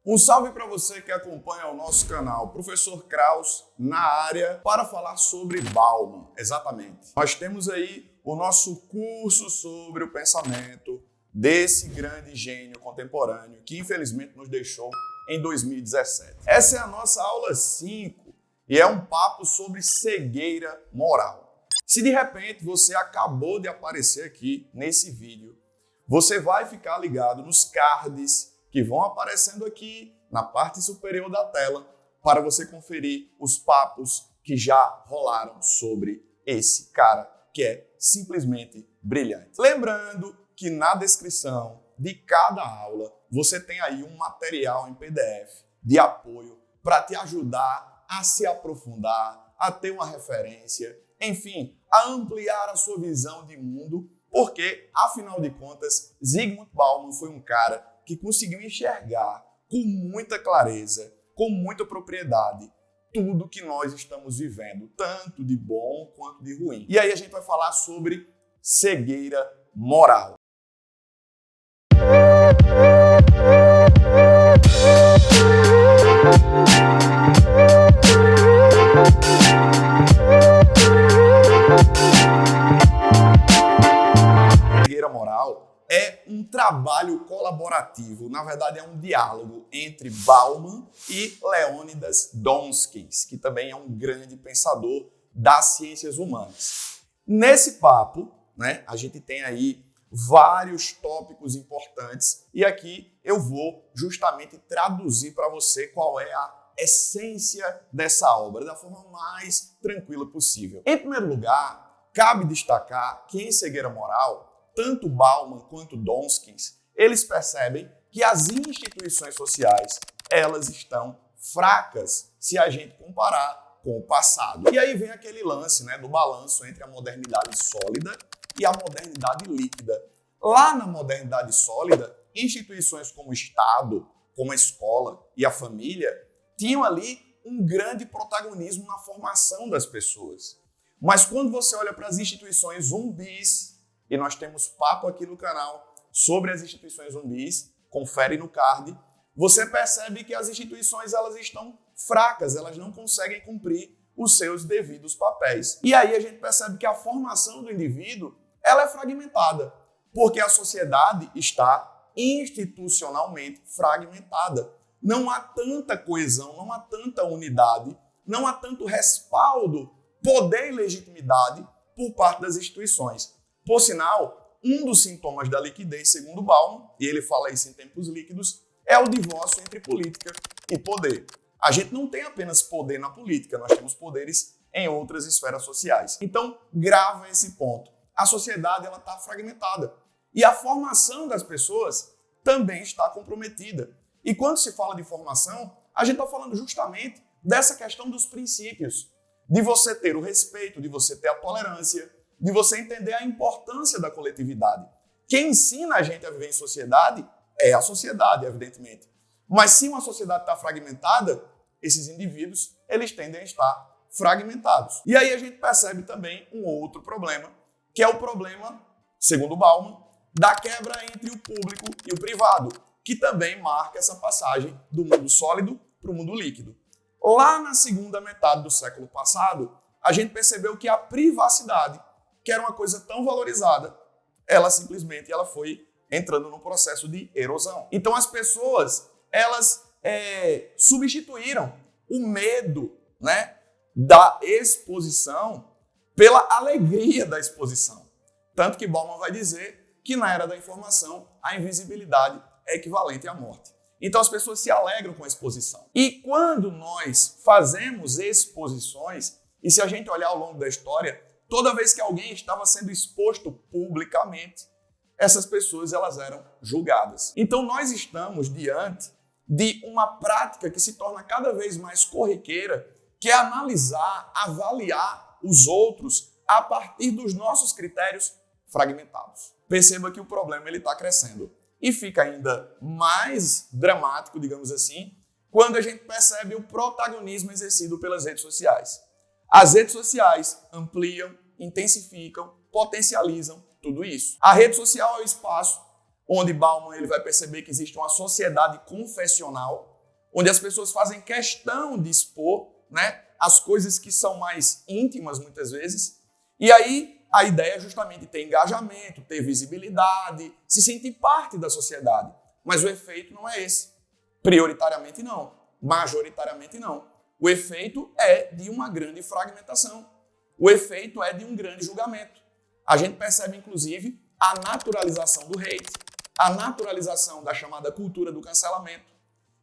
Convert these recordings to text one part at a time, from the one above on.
Um salve para você que acompanha o nosso canal, Professor Kraus na área, para falar sobre Bauman, exatamente. Nós temos aí o nosso curso sobre o pensamento desse grande gênio contemporâneo que infelizmente nos deixou em 2017. Essa é a nossa aula 5 e é um papo sobre cegueira moral. Se de repente você acabou de aparecer aqui nesse vídeo, você vai ficar ligado nos cards que vão aparecendo aqui na parte superior da tela para você conferir os papos que já rolaram sobre esse cara que é simplesmente brilhante. Lembrando que na descrição de cada aula você tem aí um material em PDF de apoio para te ajudar a se aprofundar, a ter uma referência, enfim, a ampliar a sua visão de mundo, porque, afinal de contas, Zygmunt Bauman foi um cara que conseguiu enxergar com muita clareza, com muita propriedade, tudo que nós estamos vivendo, tanto de bom quanto de ruim. E aí a gente vai falar sobre cegueira moral. Cegueira moral é um trabalho colaborativo, na verdade é um diálogo entre Bauman e Leônidas Donskis, que também é um grande pensador das ciências humanas. Nesse papo, a gente tem aí vários tópicos importantes e aqui eu vou justamente traduzir para você qual é a essência dessa obra, da forma mais tranquila possível. Em primeiro lugar, cabe destacar que em Cegueira Moral, tanto Bauman quanto Donskis, eles percebem que as instituições sociais, elas estão fracas se a gente comparar com o passado. E aí vem aquele lance do balanço entre a modernidade sólida e a modernidade líquida. Lá na modernidade sólida, instituições como o Estado, como a escola e a família tinham ali um grande protagonismo na formação das pessoas. Mas quando você olha para as instituições zumbis, e nós temos papo aqui no canal sobre as instituições zumbis, confere no card, você percebe que as instituições elas estão fracas, elas não conseguem cumprir os seus devidos papéis. E aí a gente percebe que a formação do indivíduo ela é fragmentada, porque a sociedade está institucionalmente fragmentada. Não há tanta coesão, não há tanta unidade, não há tanto respaldo, poder e legitimidade por parte das instituições. Por sinal, um dos sintomas da liquidez, segundo Bauman, e ele fala isso em Tempos Líquidos, é o divórcio entre política e poder. A gente não tem apenas poder na política, nós temos poderes em outras esferas sociais. Então, grava esse ponto. A sociedade está fragmentada e a formação das pessoas também está comprometida. E quando se fala de formação, a gente está falando justamente dessa questão dos princípios, de você ter o respeito, de você ter a tolerância, de você entender a importância da coletividade. Quem ensina a gente a viver em sociedade é a sociedade, evidentemente. Mas se uma sociedade está fragmentada, esses indivíduos eles tendem a estar fragmentados. E aí a gente percebe também um outro problema, que é o problema, segundo Bauman, da quebra entre o público e o privado, que também marca essa passagem do mundo sólido para o mundo líquido. Lá na segunda metade do século passado, a gente percebeu que a privacidade, que era uma coisa tão valorizada, ela simplesmente foi entrando num processo de erosão. Então as pessoas, elas substituíram o medo da exposição pela alegria da exposição. Tanto que Bauman vai dizer que na era da informação, a invisibilidade é equivalente à morte. Então as pessoas se alegram com a exposição. E quando nós fazemos exposições, e se a gente olhar ao longo da história, toda vez que alguém estava sendo exposto publicamente, essas pessoas elas eram julgadas. Então nós estamos diante de uma prática que se torna cada vez mais corriqueira, que é analisar, avaliar os outros a partir dos nossos critérios fragmentados. Perceba que o problema está crescendo. E fica ainda mais dramático, digamos assim, quando a gente percebe o protagonismo exercido pelas redes sociais. As redes sociais ampliam, intensificam, potencializam tudo isso. A rede social é o espaço onde Bauman ele vai perceber que existe uma sociedade confessional, onde as pessoas fazem questão de expor, né, as coisas que são mais íntimas, muitas vezes. E aí a ideia é justamente ter engajamento, ter visibilidade, se sentir parte da sociedade. Mas o efeito não é esse. Prioritariamente não. Majoritariamente não. O efeito é de uma grande fragmentação. O efeito é de um grande julgamento. A gente percebe, inclusive, a naturalização do hate, a naturalização da chamada cultura do cancelamento.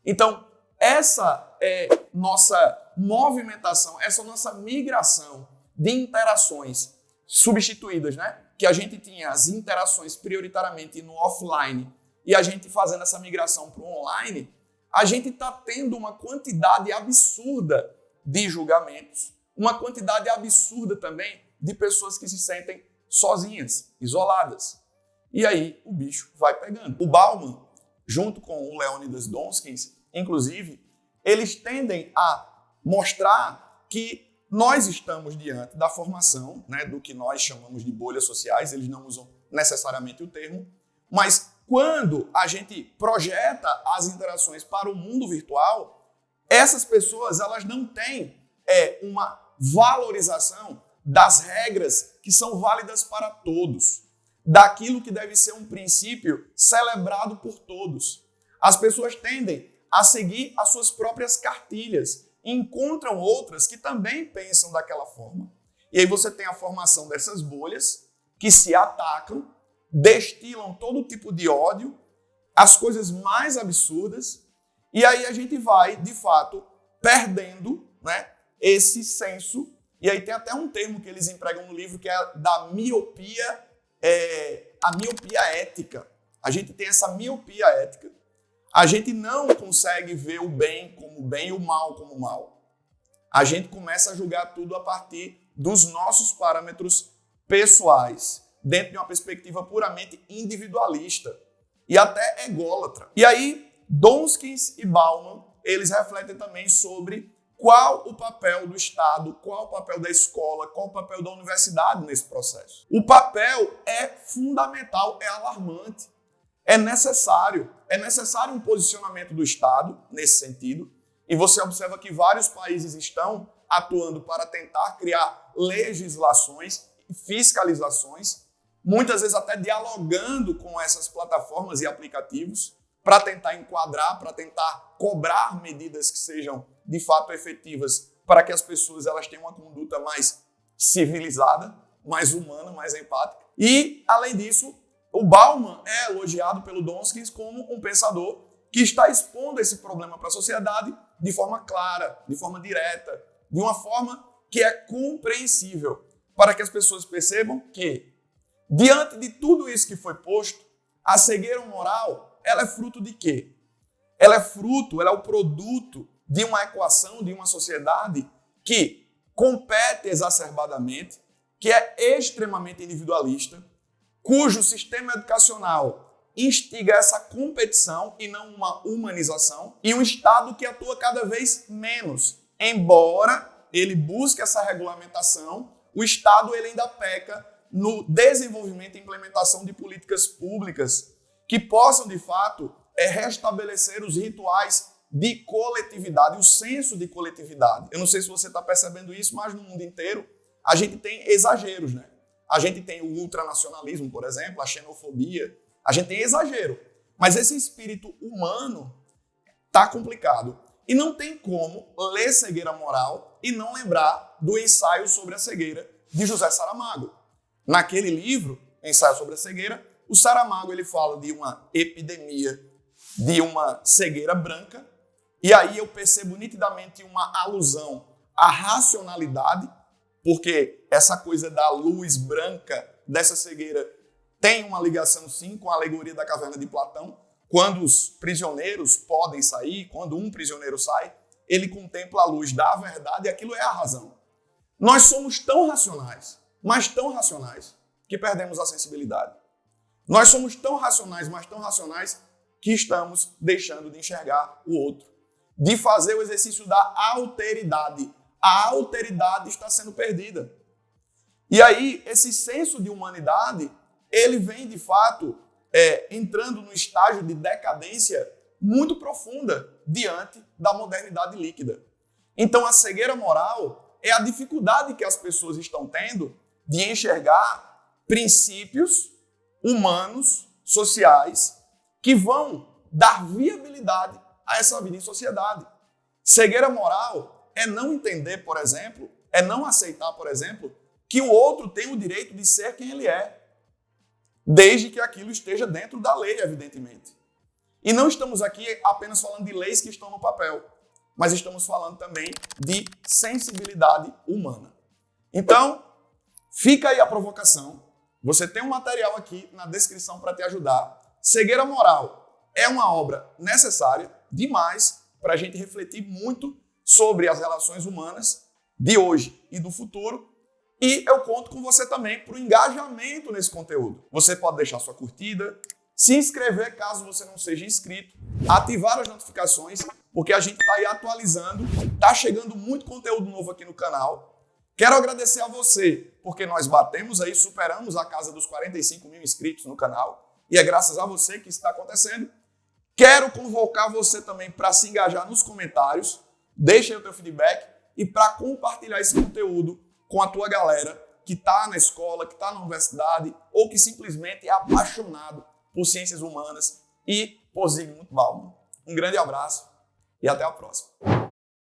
Então, essa é nossa movimentação, essa nossa migração de interações substituídas, né? Que a gente tinha as interações prioritariamente no offline e a gente fazendo essa migração para o online, a gente está tendo uma quantidade absurda de julgamentos, uma quantidade absurda também de pessoas que se sentem sozinhas, isoladas. E aí o bicho vai pegando. O Bauman, junto com o Leonidas Donskis, inclusive, eles tendem a mostrar que nós estamos diante da formação, né, do que nós chamamos de bolhas sociais, eles não usam necessariamente o termo, mas quando a gente projeta as interações para o mundo virtual, essas pessoas elas não têm uma valorização das regras que são válidas para todos, daquilo que deve ser um princípio celebrado por todos. As pessoas tendem a seguir as suas próprias cartilhas, encontram outras que também pensam daquela forma. E aí você tem a formação dessas bolhas que se atacam, destilam todo tipo de ódio, as coisas mais absurdas, e aí a gente vai, de fato, perdendo, né, esse senso. E aí tem até um termo que eles empregam no livro que é da miopia, a miopia ética. A gente tem essa miopia ética. A gente não consegue ver o bem como bem e o mal como mal. A gente começa a julgar tudo a partir dos nossos parâmetros pessoais, dentro de uma perspectiva puramente individualista e até ególatra. E aí, Donskis e Bauman, eles refletem também sobre qual o papel do Estado, qual o papel da escola, qual o papel da universidade nesse processo. O papel é fundamental, é alarmante, é necessário um posicionamento do Estado nesse sentido, e você observa que vários países estão atuando para tentar criar legislações e fiscalizações, muitas vezes até dialogando com essas plataformas e aplicativos para tentar enquadrar, para tentar cobrar medidas que sejam de fato efetivas para que as pessoas elas tenham uma conduta mais civilizada, mais humana, mais empática. E, além disso, o Bauman é elogiado pelo Donskis como um pensador que está expondo esse problema para a sociedade de forma clara, de forma direta, de uma forma que é compreensível, para que as pessoas percebam que, diante de tudo isso que foi posto, a cegueira moral, ela é fruto de quê? Ela é o produto de uma equação, de uma sociedade que compete exacerbadamente, que é extremamente individualista, cujo sistema educacional instiga essa competição e não uma humanização, e um Estado que atua cada vez menos. Embora ele busque essa regulamentação, o Estado ele ainda peca no desenvolvimento e implementação de políticas públicas que possam, de fato, restabelecer os rituais de coletividade, o senso de coletividade. Eu não sei se você está percebendo isso, mas no mundo inteiro a gente tem exageros, né? A gente tem o ultranacionalismo, por exemplo, a xenofobia, a gente tem exagero. Mas esse espírito humano está complicado. E não tem como ler Cegueira Moral e não lembrar do ensaio sobre a cegueira de José Saramago. Naquele livro, Ensaio sobre a Cegueira, o Saramago ele fala de uma epidemia, de uma cegueira branca, e aí eu percebo nitidamente uma alusão à racionalidade, porque essa coisa da luz branca dessa cegueira tem uma ligação sim com a alegoria da caverna de Platão. Quando os prisioneiros podem sair, quando um prisioneiro sai, ele contempla a luz da verdade e aquilo é a razão. Nós somos tão racionais, mas tão racionais, que perdemos a sensibilidade. Nós somos tão racionais, mas tão racionais, que estamos deixando de enxergar o outro, de fazer o exercício da alteridade. A alteridade está sendo perdida. E aí, esse senso de humanidade, ele vem, de fato, entrando no estágio de decadência muito profunda diante da modernidade líquida. Então, a cegueira moral é a dificuldade que as pessoas estão tendo de enxergar princípios humanos, sociais, que vão dar viabilidade a essa vida em sociedade. Cegueira moral é não entender, por exemplo, é não aceitar, por exemplo, que o outro tem o direito de ser quem ele é, desde que aquilo esteja dentro da lei, evidentemente. E não estamos aqui apenas falando de leis que estão no papel, mas estamos falando também de sensibilidade humana. Então, fica aí a provocação. Você tem um material aqui na descrição para te ajudar. Cegueira moral é uma obra necessária demais para a gente refletir muito sobre as relações humanas de hoje e do futuro. E eu conto com você também para o engajamento nesse conteúdo. Você pode deixar sua curtida, se inscrever caso você não seja inscrito, ativar as notificações, porque a gente está aí atualizando, está chegando muito conteúdo novo aqui no canal. Quero agradecer a você, porque nós batemos aí, superamos a casa dos 45 mil inscritos no canal, e é graças a você que isso está acontecendo. Quero convocar você também para se engajar nos comentários, deixa aí o teu feedback e para compartilhar esse conteúdo com a tua galera que está na escola, que está na universidade ou que simplesmente é apaixonado por ciências humanas e por Zygmunt Bauman. Um grande abraço e até a próxima.